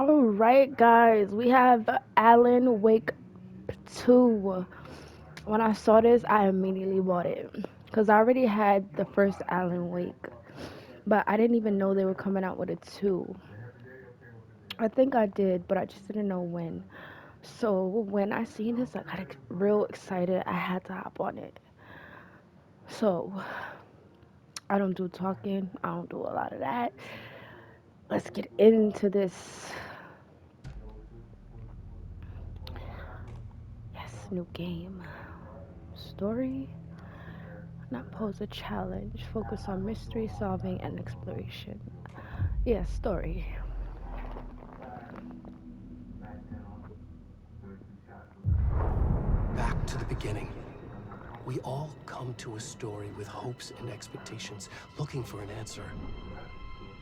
Alright, guys, we have Alan Wake 2. When I saw this, I immediately bought it. Because I already had the first Alan Wake. But I didn't even know they were coming out with a 2. I think I did, but I just didn't know when. So when I seen this, I got real excited. I had to hop on it. So I don't do talking, I don't do a lot of that. Let's get into this. Yes, new game. Story. Not pose a challenge. Focus on mystery solving and exploration. Yeah, story. Back to the beginning. We all come to a story with hopes and expectations, looking for an answer.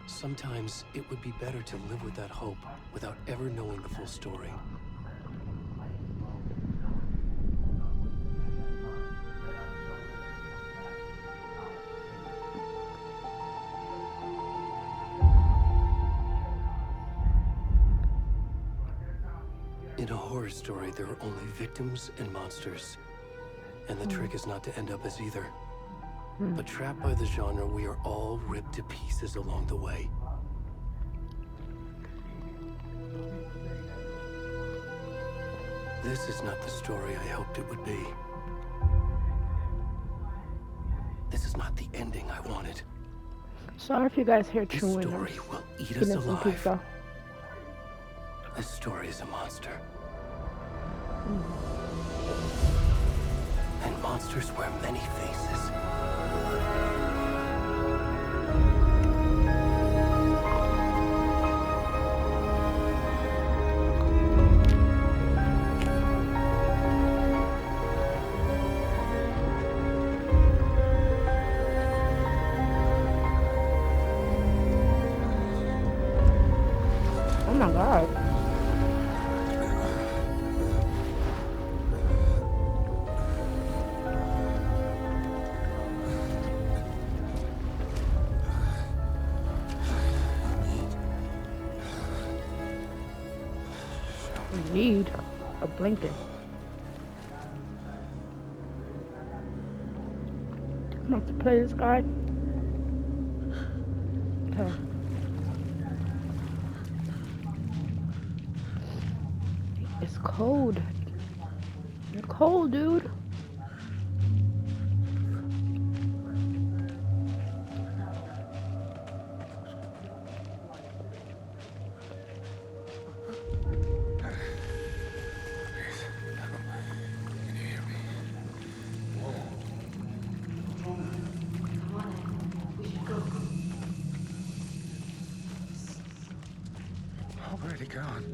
Sometimes it would be better to live with that hope without ever knowing the full story. In a horror story, there are only victims and monsters. And the trick is not to end up as either. But trapped by the genre, we are all ripped to pieces along the way. This is not the story I hoped it would be. This is not the ending I wanted. Sorry if you guys hear This chewing. story will eat us Getting some alive. pizza. This story is a monster. And monsters wear many faces. Oh my god. We need a blanket. I'm about to play this guy. Okay. It's cold. You're cold, dude. Already gone.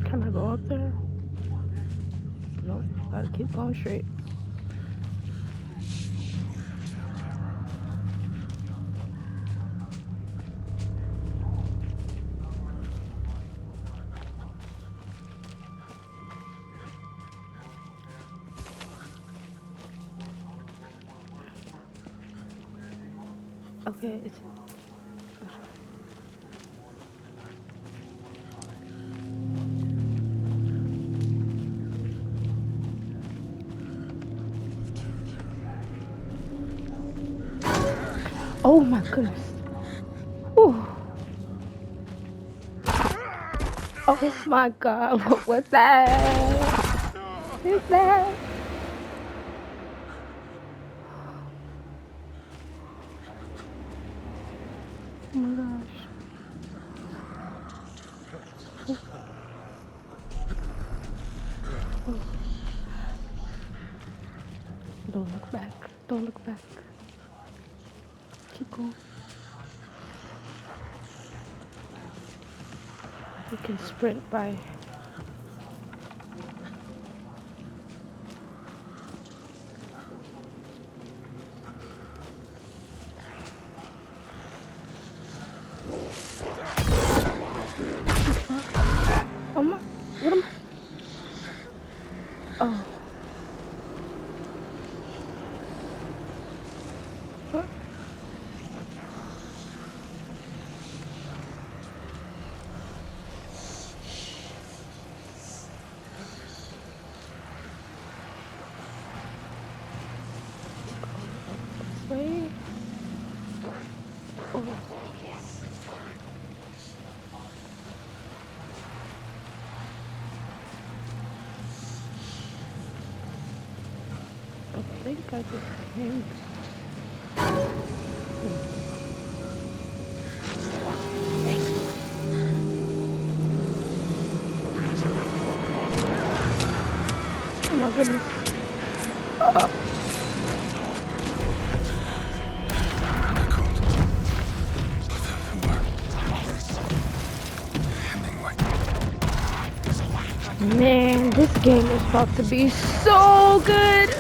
Can I go up there? Nope. Gotta keep going straight. Okay, it's oh my goodness. Whew. Oh my god, what was that? Is that? Oh my gosh. Oh. Don't look back. Don't look back. Keep going. You can sprint by. Oh my. What am I? Oh. What? I think I just came. Oh my goodness. Man, this game is about to be so good.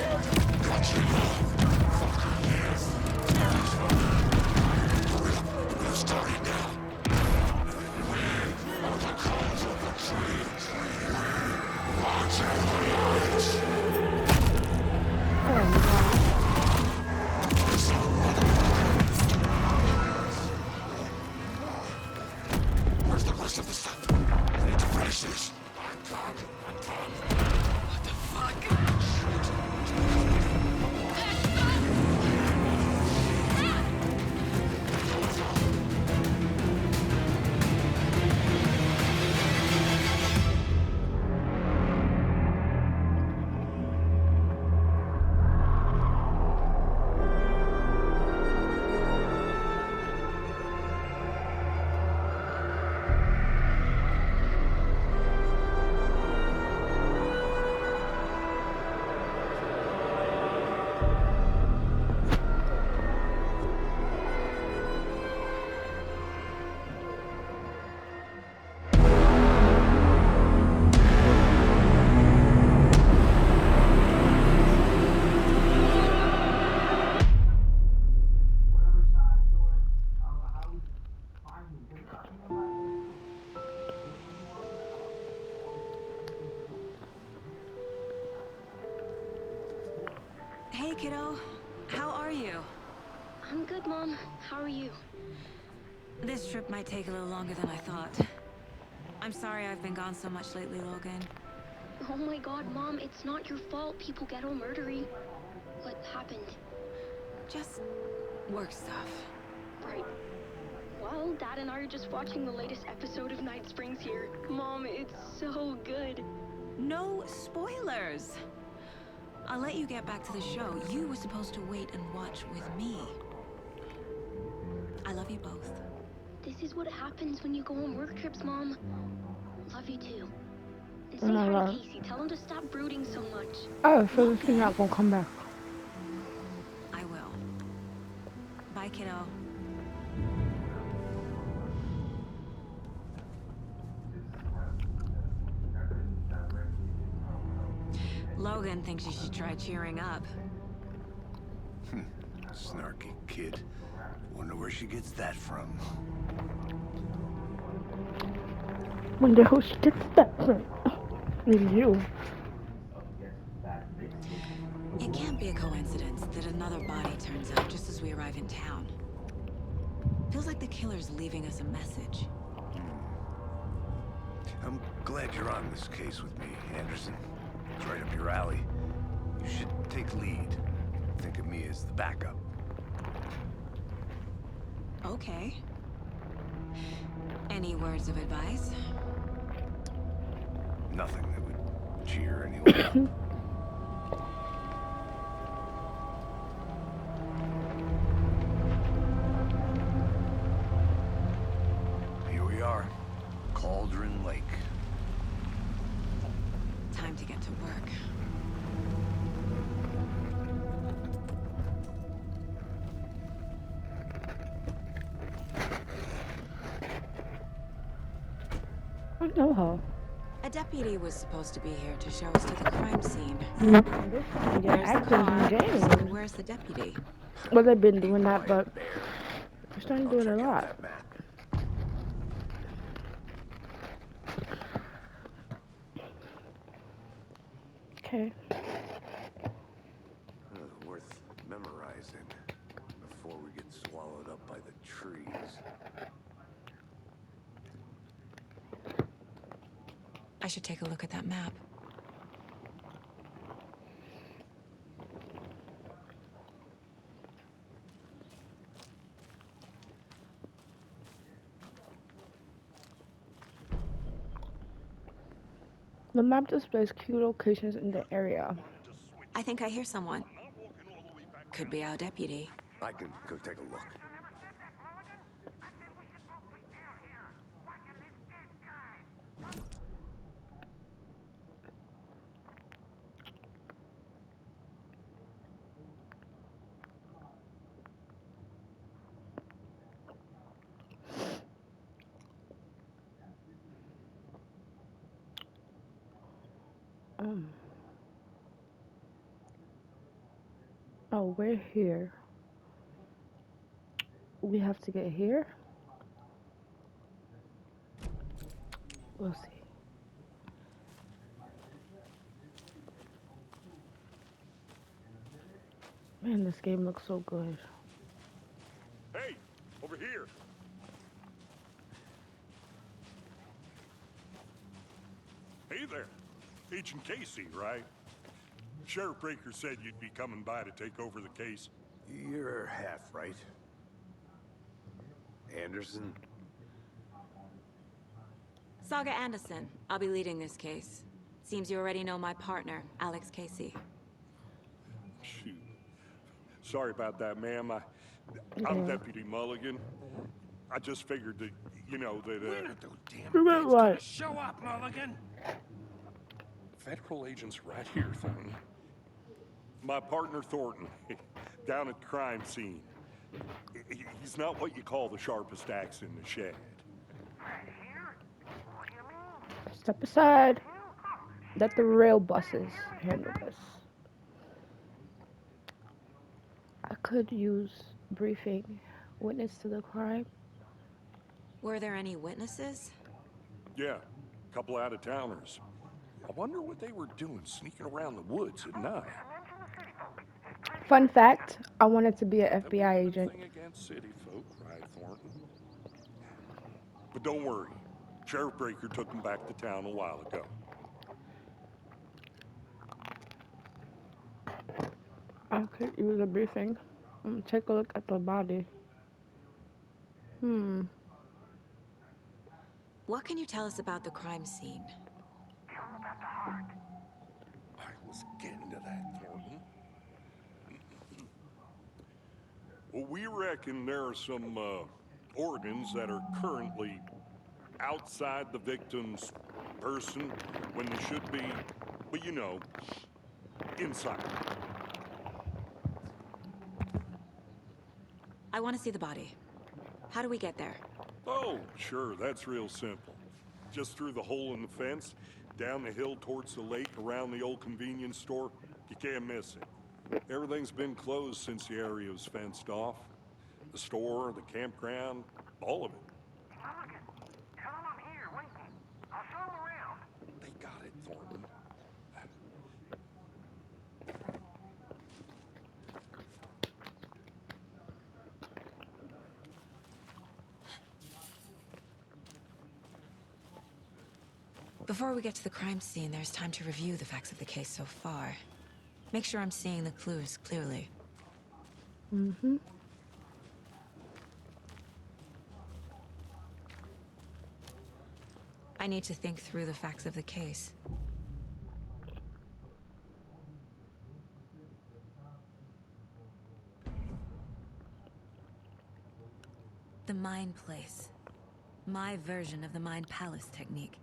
Hey, kiddo. How are you? I'm good, Mom. How are you? This trip might take a little longer than I thought. I'm sorry I've been gone so much lately, Logan. Oh my god, Mom, it's not your fault people get all murdery. What happened? Just work stuff. Right. Well, Dad and I are just watching the latest episode of Night Springs here. Mom, it's so good. No spoilers! I'll let you get back to the show. You were supposed to wait and watch with me. I love you both. This is what happens when you go on work trips, Mom. Love you too. And Oh say my hi god. to Casey. Tell him to stop brooding so much. Oh, so this is not gonna come back. I will. Bye, kiddo. Logan thinks you should try cheering up. Snarky kid. Wonder where she gets that from. Wonder who she gets that from. It's you. It can't be a coincidence that another body turns up just as we arrive in town. Feels like the killer's leaving us a message. I'm glad you're on this case with me, Anderson. It's right up your alley. You should take lead. Think of me as the backup. Okay. Any words of advice? Nothing that would cheer anyone up. Here we are. Cauldron Lake. Time to get to work. I know her. A deputy was supposed to be here to show us to the crime scene. This time, yeah, There's the actors car. in So jail. where's the deputy? Well, they've been Be doing that, but quiet, Bear. they're starting to I'll do it a check out lot. that map. Okay. Worth memorizing before we get swallowed up by the trees. I should take a look at that map. The map displays key locations in the area. I think I hear someone. Could be our deputy. I can go take a look. Um, oh, we're here. We have to get here. We'll see. Man, this game looks so good. Hey, over here. Hey there. Agent Casey, right? Sheriff Breaker said you'd be coming by to take over the case. You're half right. Anderson? Saga Anderson. I'll be leading this case. Seems you already know my partner, Alex Casey. Shoot. Sorry about that, ma'am. I'm Yeah. Deputy Mulligan. I just figured that, When are those damn You meant feds gonna what? show up, Mulligan? federal agents right here, Thornton. My partner, Thornton, down at the crime scene. He's not what you call the sharpest axe in the shed. Step aside. Let the rail buses handle this. I could use briefing. Witness to the crime. Were there any witnesses? Yeah, a couple out-of-towners. I wonder what they were doing sneaking around the woods at night. Fun fact, I wanted to be an That we FBI have agent. anything against city folk, right, Thornton? But don't worry. Sheriff Breaker took them back to town a while ago. I could use a briefing. Take a look at the body. Hmm. What can you tell us about the crime scene? I was getting to that, Thornton. Well, we reckon there are some organs that are currently outside the victim's person when they should be, but inside. I want to see the body. How do we get there? Oh, sure, that's real simple. Just through the hole in the fence, down the hill towards the lake, around the old convenience store. You can't miss it. Everything's been closed since the area was fenced off. The store, the campground, all of it. Tell him I'm here, waiting. I'll show him around. They got it, Thornton. Before we get to the crime scene, there's time to review the facts of the case so far. Make sure I'm seeing the clues clearly. Mm-hmm. I need to think through the facts of the case. The Mind Place. My version of the Mind Palace technique.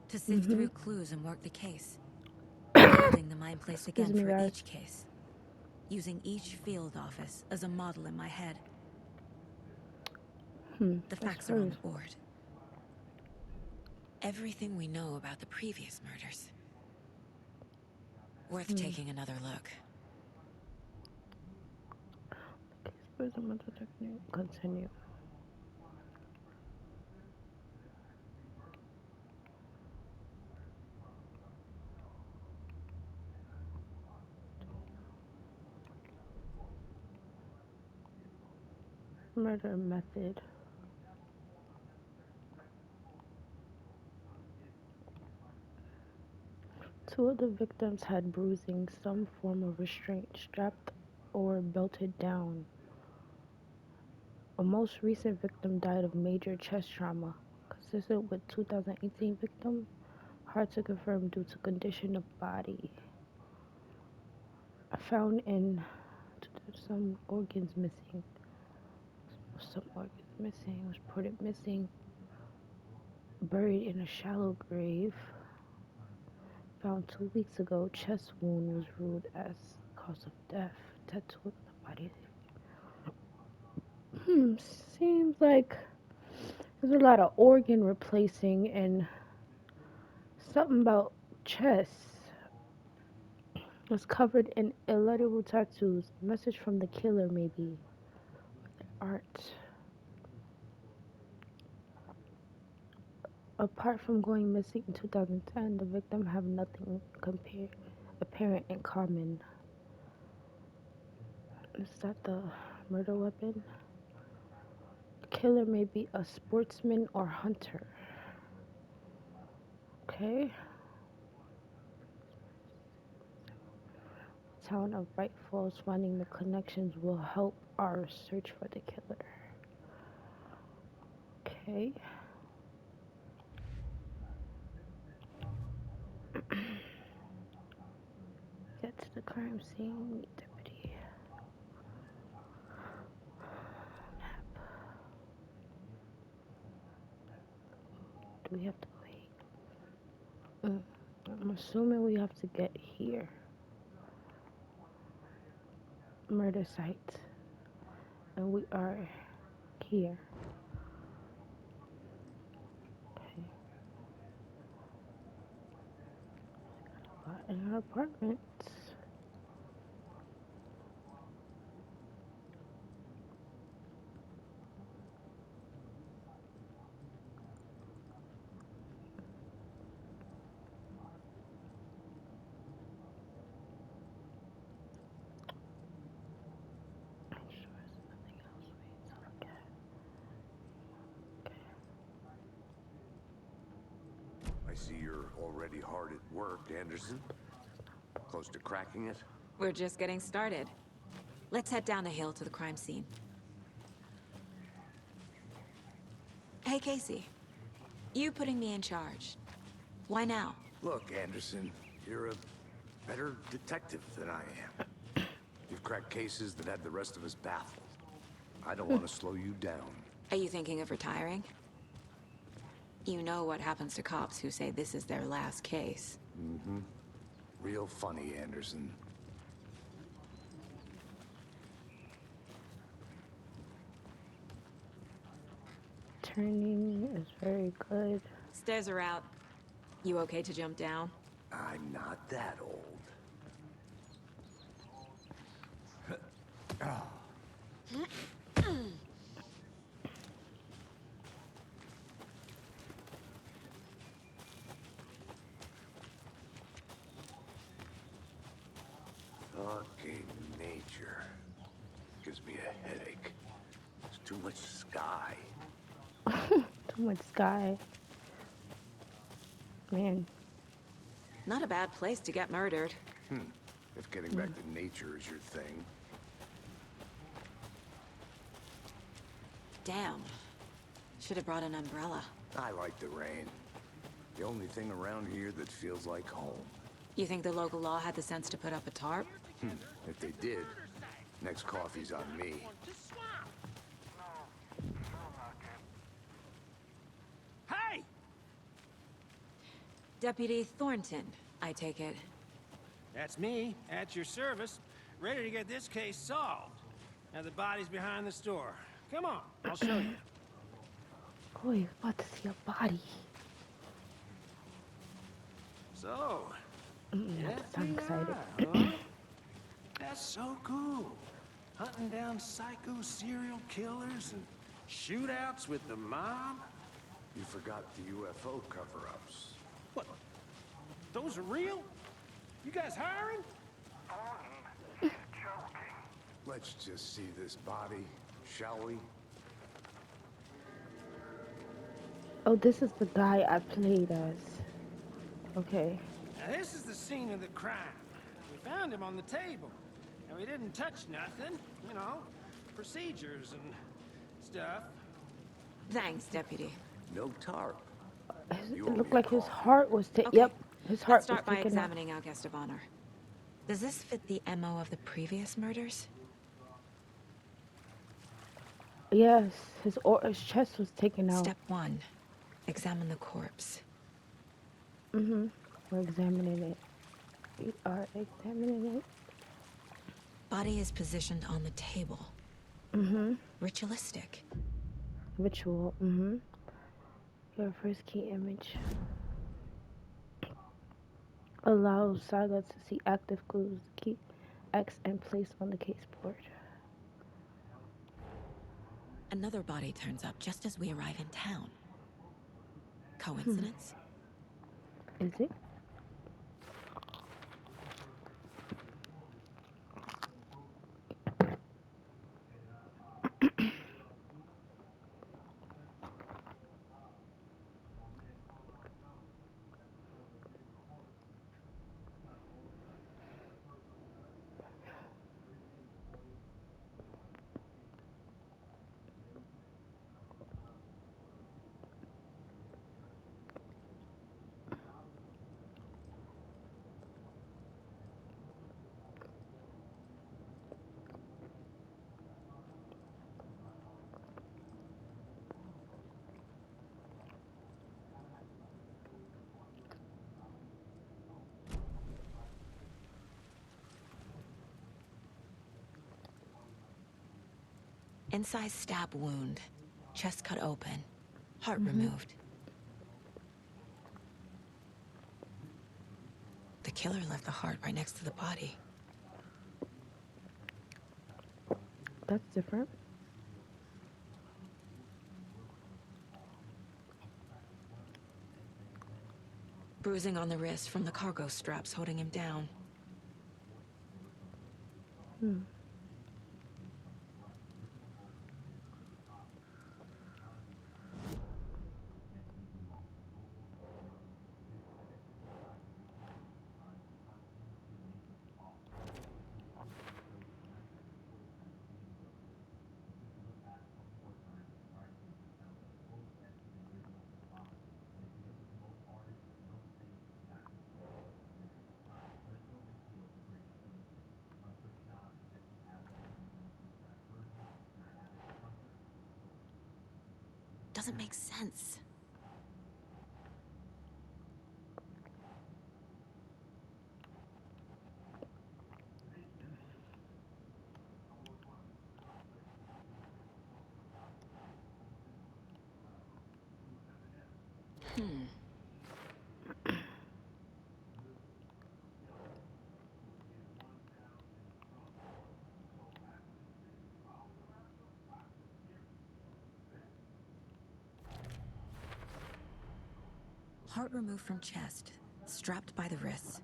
To sift through clues and work the case. Building the Mind Place Excuse again me, for guys. each case. Using each field office as a model in my head. The That's facts are on the first. board. Everything we know about the previous murders. Worth taking another look. Experimental technique. Continue. Murder method. Two of the victims had bruising, some form of restraint, strapped or belted down. A most recent victim died of major chest trauma, consistent with 2018 victim. Hard to confirm due to condition of body. Found in some organs missing. Some organs missing. Was reported missing. Buried in a shallow grave. Found 2 weeks ago. Chest wound was ruled as cause of death. Tattoo of the body. Seems like there's a lot of organ replacing and something about chest. Was covered in illegible tattoos. A message from the killer, maybe. Art. Apart from going missing in 2010, the victim have nothing apparent in common. Is that the murder weapon? The killer may be a sportsman or hunter. Okay. Town of Bright Falls, finding the connections will help our search for the killer. Okay. Get to the crime scene, meet deputy. Map. Do we have to wait? I'm assuming we have to get here. Murder site. And we are here. Okay. In our apartment. I see you're already hard at work, Anderson. Close to cracking it? We're just getting started. Let's head down the hill to the crime scene. Hey, Casey. You putting me in charge. Why now? Look, Anderson, you're a better detective than I am. You've cracked cases that had the rest of us baffled. I don't want to slow you down. Are you thinking of retiring? You know what happens to cops who say this is their last case. Mm-hmm. Real funny, Anderson. Turning is very good. Stairs are out. You okay to jump down? I'm not that old. Fucking nature. Gives me a headache. There's too much sky. Too much sky. Man. Not a bad place to get murdered. If getting back to nature is your thing. Damn. Should have brought an umbrella. I like the rain. The only thing around here that feels like home. You think the local law had the sense to put up a tarp? If they did, next coffee's on me. Hey! Deputy Thornton, I take it. That's me, at your service, ready to get this case solved. Now the body's behind the store. Come on, I'll show you. Boy, about to see a body. So, I'm excited. huh? That's so cool. Hunting down psycho serial killers and shootouts with the mob. You forgot the UFO cover-ups. What? Those are real? You guys hiring? Let's just see this body, shall we? Oh, this is the guy I played as. Okay. Now this is the scene of the crime. We found him on the table. And we didn't touch nothing, you know, procedures and stuff. Thanks, Deputy. No tarp. You It owe me looked a like his coffee. heart was Okay, yep, his let's heart was start by taken out. examining our guest of honor. Does this fit the MO of the previous murders? Yes, his chest was taken out. Step 1. Examine the corpse. We're examining it. We are examining it. Body is positioned on the table. Ritualistic. Ritual. Your first key image allows Saga to see active clues. Keep X and place on the case board. Another body turns up just as we arrive in town. Coincidence? Is it? Incised stab wound. Chest cut open. Heart removed. The killer left the heart right next to the body. That's different. Bruising on the wrist from the cargo straps holding him down. Doesn't make sense. Heart removed from chest, strapped by the wrists.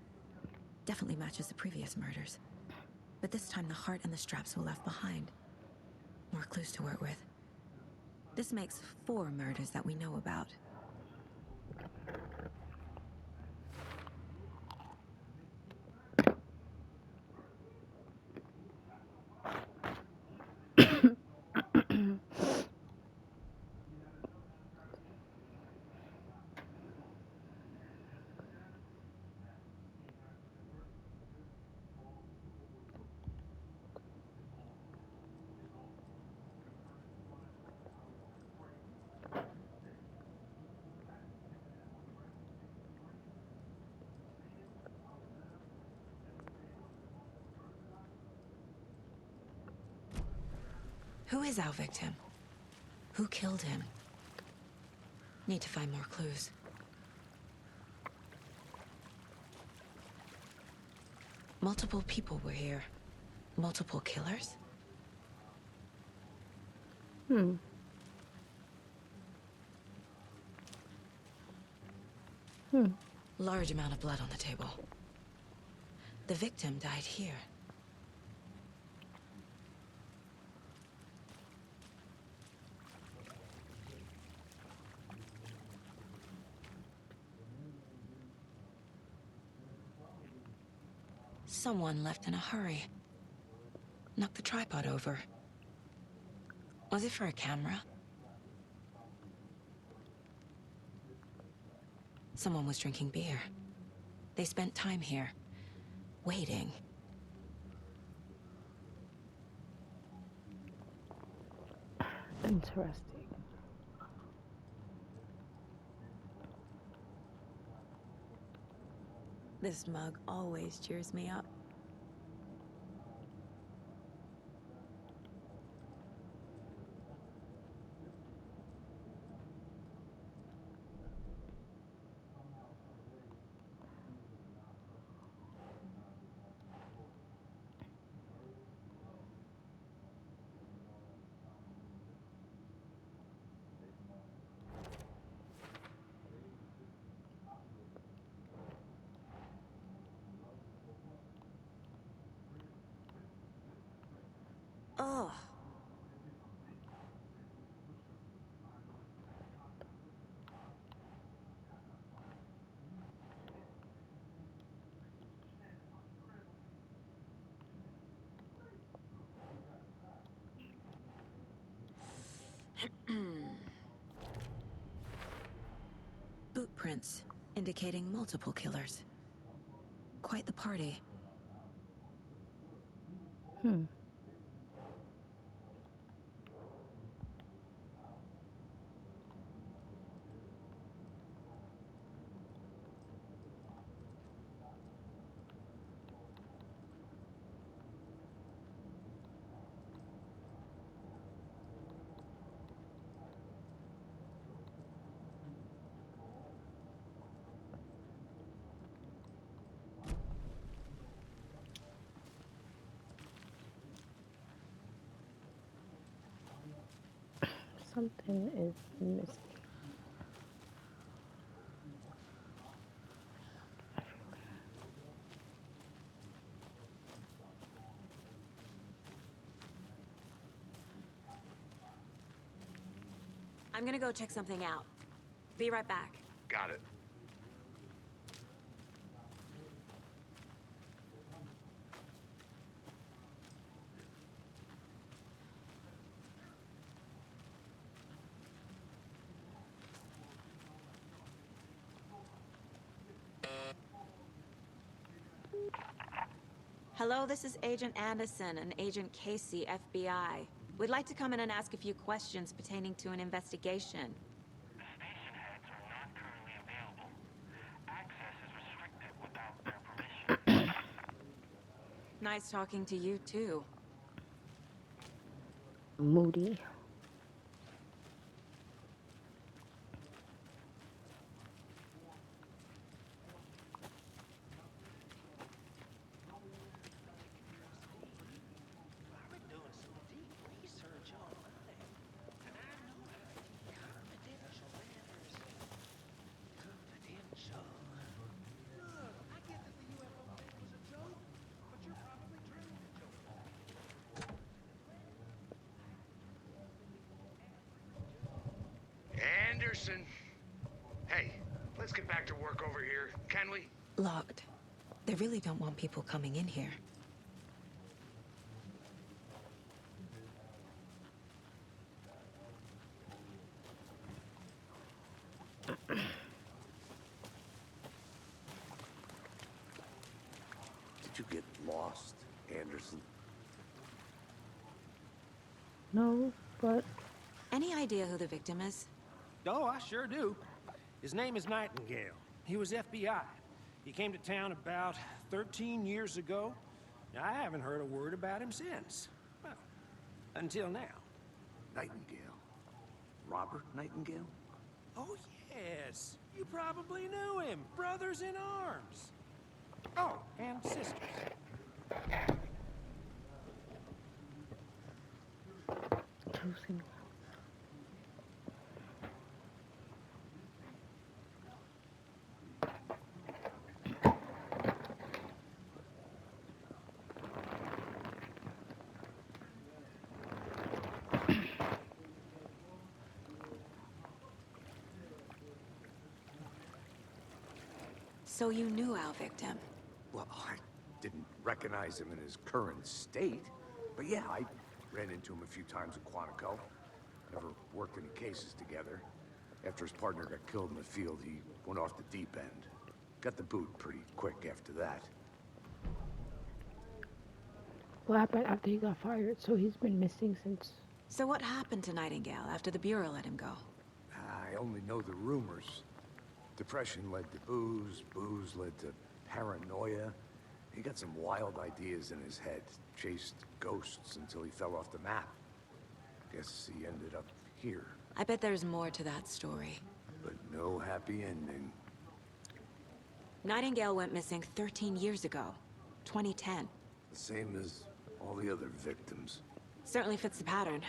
Definitely matches the previous murders. But this time the heart and the straps were left behind. More clues to work with. This makes 4 murders that we know about. Who is our victim? Who killed him? Need to find more clues. Multiple people were here. Multiple killers? Large amount of blood on the table. The victim died here. Someone left in a hurry. Knocked the tripod over. Was it for a camera? Someone was drinking beer. They spent time here, waiting. Interesting. This mug always cheers me up. Ugh. Boot prints indicating multiple killers. Quite the party. Something is missing. I'm gonna go check something out. Be right back. Got it. Hello, this is Agent Anderson and Agent Casey, FBI. We'd like to come in and ask a few questions pertaining to an investigation. The station heads are not currently available. Access is restricted without their permission. Nice talking to you, too. Moody. I've been doing some deep research online, and I know how to keep confidential matters confidential. Look, I get that the UFO thing was a joke, but you're probably dreaming a joke. Anderson. Hey, let's get back to work over here, can we? Locked. They really don't want people coming in here. Did you get lost, Anderson? No, but Any idea who the victim is? Oh, I sure do. His name is Nightingale. He was FBI. He came to town about 13 years ago. I haven't heard a word about him since. Well, until now. Nightingale. Robert Nightingale? Oh, yes. You probably knew him. Brothers in arms. Oh, and sisters. choosing. So you knew our victim. Well, I didn't recognize him in his current state. But yeah, I ran into him a few times at Quantico. Never worked any cases together. After his partner got killed in the field, he went off the deep end. Got the boot pretty quick after that. What happened after he got fired? So he's been missing since. So what happened to Nightingale after the Bureau let him go? I only know the rumors. Depression led to booze, booze led to paranoia. He got some wild ideas in his head, chased ghosts until he fell off the map. Guess he ended up here, I bet there's more to that story. but no happy ending. Nightingale went missing 13 years ago, 2010. The same as all the other victims. Certainly fits the pattern.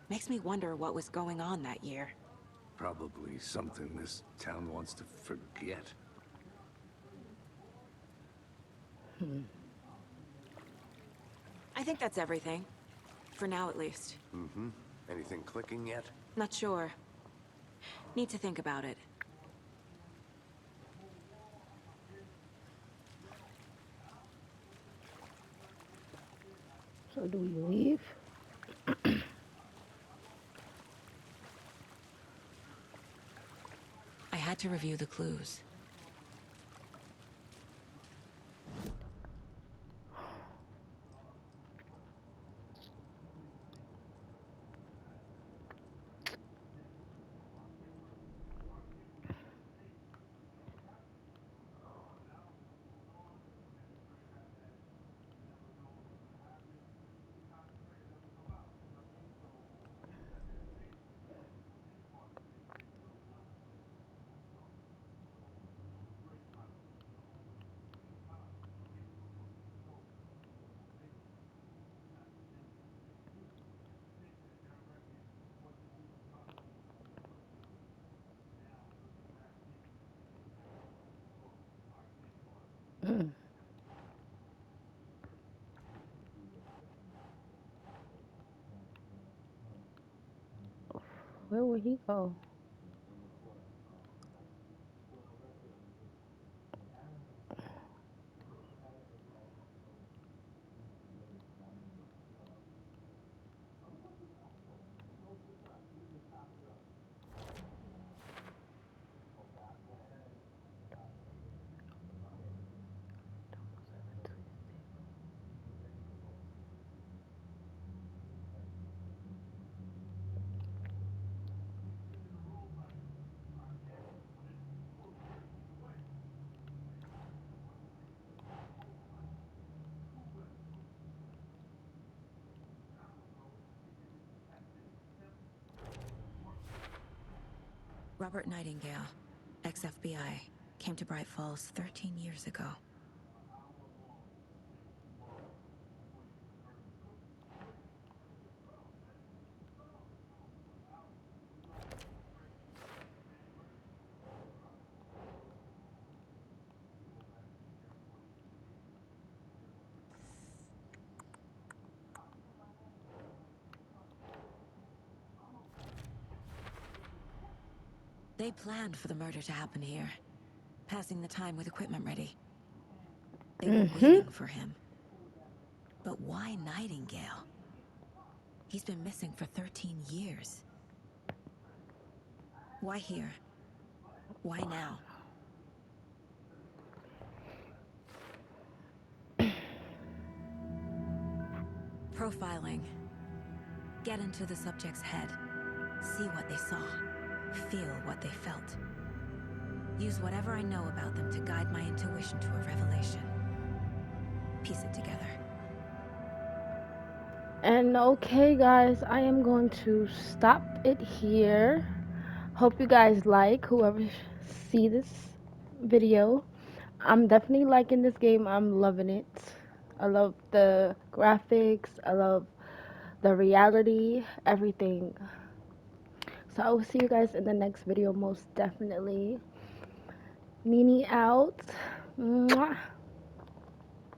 Makes me wonder what was going on that year. Probably something this town wants to forget. I think that's everything. For now, at least. Mm-hmm. Anything clicking yet? Not sure. Need to think about it. So do we leave? I had to review the clues. Where would he go? Robert Nightingale, ex-FBI, came to Bright Falls 13 years ago. They planned for the murder to happen here, passing the time with equipment ready. They were waiting for him. But why Nightingale? He's been missing for 13 years. Why here? Why now? Profiling. Get into the subject's head. See what they saw. Feel what they felt. Use whatever I know about them to guide my intuition to a revelation. Piece it together. And okay, guys, I am going to stop it here. Hope you guys like whoever see this video. I'm definitely liking this game. I'm loving it. I love the graphics. I love the reality, everything. So I will see you guys in the next video, most definitely. Nini out. Mwah.